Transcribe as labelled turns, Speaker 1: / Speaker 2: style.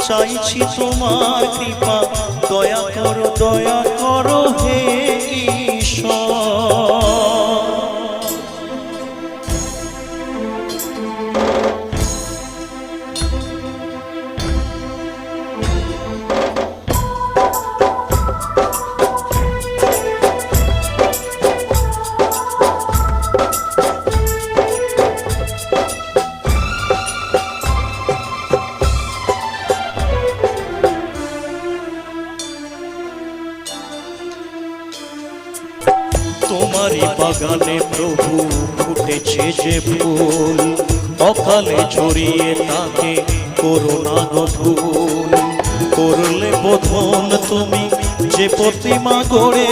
Speaker 1: চাইছি তোমার কৃপা, দয়া করো হে ঈশ্বর। তোমারই বাগানে প্রভু ফুটেছে যে ফুল, অকালে ছড়িয়ে তাকে করুণা ভুল। করলে বোধন তুমি যে প্রতিমা গড়ে